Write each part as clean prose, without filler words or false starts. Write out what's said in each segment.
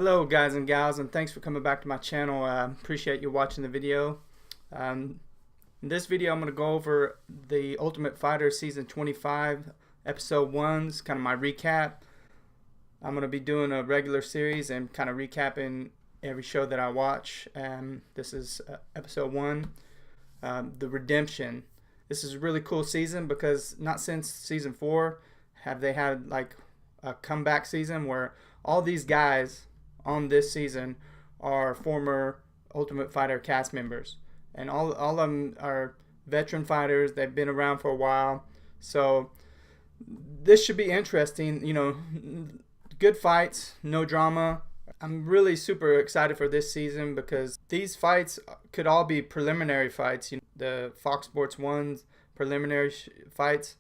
Hello guys and gals, and thanks for coming back to my channel. Appreciate you watching the video. In this video I'm going to go over the Ultimate Fighter Season 25 Episode 1. It's kind of my recap. I'm going to be doing a regular series and kind of recapping every show that I watch. This is Episode 1, The Redemption. This is a really cool season because not since Season 4 have they had like a comeback season where all these guys on this season are former Ultimate Fighter cast members, and all of them are veteran fighters. They've been around for a while, so this should be interesting. You know, good fights, no drama. I'm really super excited for this season because these fights could all be preliminary fights. You know, the Fox Sports 1's preliminary fights.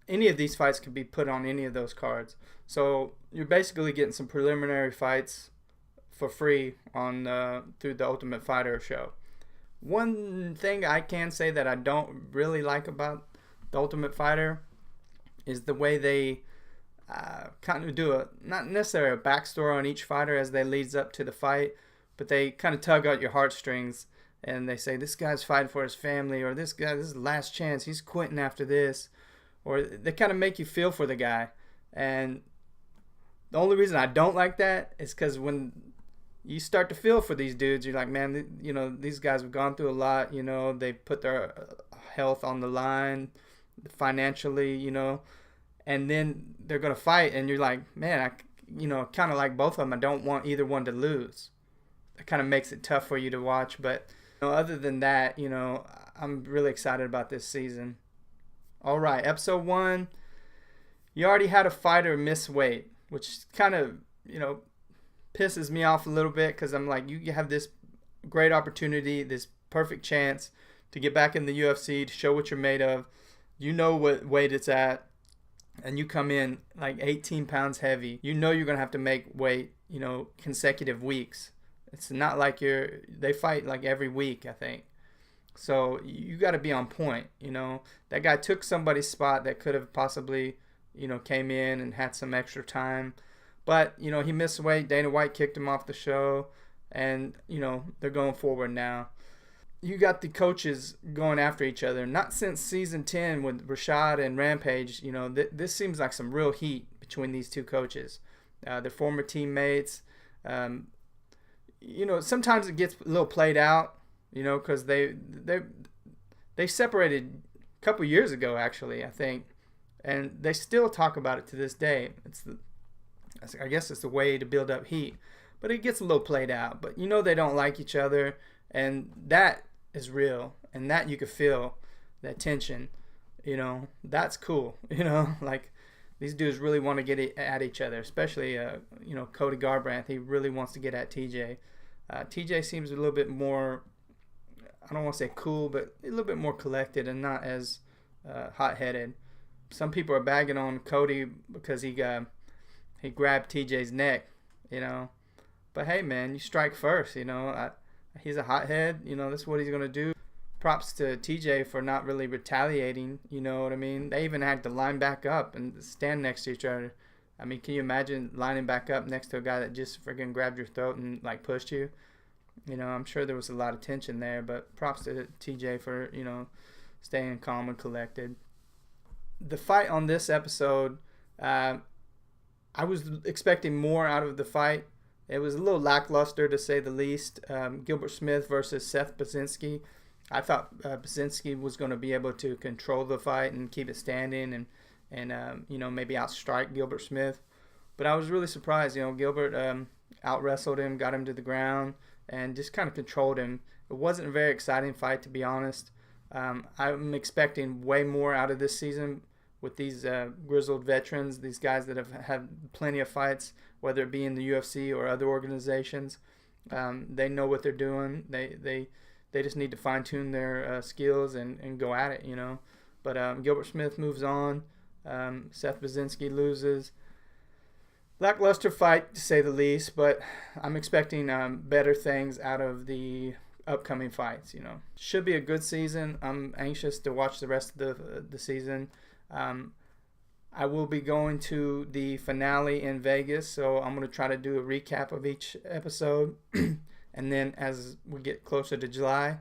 Any of these fights could be put on any of those cards. So you're basically getting some preliminary fights for free on through the Ultimate Fighter show. One thing I can say that I don't really like about the Ultimate Fighter is the way they kind of do not necessarily a backstory on each fighter as they leads up to the fight, but they kind of tug at your heartstrings and they say this guy's fighting for his family, or this is the last chance, he's quitting after this, or they kind of make you feel for the guy. And the only reason I don't like that is because when you start to feel for these dudes, you're like, man, you know, these guys have gone through a lot. You know, they put their health on the line financially, you know, and then they're going to fight. And you're like, man, you know, kind of like both of them. I don't want either one to lose. It kind of makes it tough for you to watch. But you know, other than that, you know, I'm really excited about this season. All right, Episode 1. You already had a fighter miss weight, which kind of, you know, pisses me off a little bit because I'm like, you have this great opportunity, this perfect chance to get back in the UFC, to show what you're made of. You know what weight it's at, and you come in like 18 pounds heavy. You know you're going to have to make weight, you know, consecutive weeks. It's not like they fight like every week, I think. So you got to be on point, you know. That guy took somebody's spot that could have possibly, you know, came in and had some extra time. But, you know, he missed weight. Dana White kicked him off the show. And, you know, they're going forward now. You got the coaches going after each other. Not since Season 10 with Rashad and Rampage. You know, this seems like some real heat between these two coaches. They're former teammates. You know, sometimes it gets a little played out, you know, because they separated a couple years ago, actually, I think. And they still talk about it to this day. I guess it's the way to build up heat. But it gets a little played out. But you know they don't like each other. And that is real. And that you could feel, that tension. You know, that's cool. You know, like these dudes really want to get at each other. Especially, you know, Cody Garbrandt. He really wants to get at TJ. TJ seems a little bit more, I don't want to say cool, but a little bit more collected and not as hot-headed. Some people are bagging on Cody because he grabbed TJ's neck, you know. But hey, man, you strike first, you know. He's a hothead, you know. That's what he's gonna do. Props to TJ for not really retaliating. You know what I mean? They even had to line back up and stand next to each other. I mean, can you imagine lining back up next to a guy that just freaking grabbed your throat and like pushed you? You know, I'm sure there was a lot of tension there. But props to TJ for, you know, staying calm and collected. The fight on this episode, I was expecting more out of the fight. It was a little lackluster, to say the least. Gilbert Smith versus Seth Baczynski. I thought Baczynski was going to be able to control the fight and keep it standing and you know, maybe outstrike Gilbert Smith. But I was really surprised. You know, Gilbert out-wrestled him, got him to the ground, and just kind of controlled him. It wasn't a very exciting fight, to be honest. I'm expecting way more out of this season with these grizzled veterans, these guys that have had plenty of fights, whether it be in the UFC or other organizations. They know what they're doing. They just need to fine-tune their skills and go at it, you know. But Gilbert Smith moves on. Seth Baczynski loses. Lackluster fight, to say the least, but I'm expecting better things out of the upcoming fights, you know. Should be a good season. I'm anxious to watch the rest of the season. I will be going to the finale in Vegas, so I'm going to try to do a recap of each episode. And then as we get closer to July,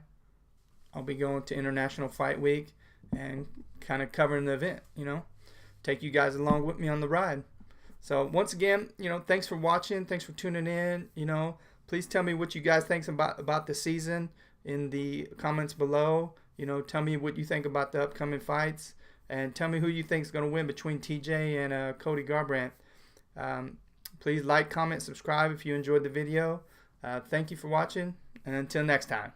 I'll be going to International Fight Week and kind of covering the event, you know. Take you guys along with me on the ride. So once again, you know, thanks for watching. Thanks for tuning in. You know, please tell me what you guys think about the season in the comments below. You know, tell me what you think about the upcoming fights. And tell me who you think is going to win between TJ and Cody Garbrandt. Please like, comment, subscribe if you enjoyed the video. Thank you for watching. And until next time.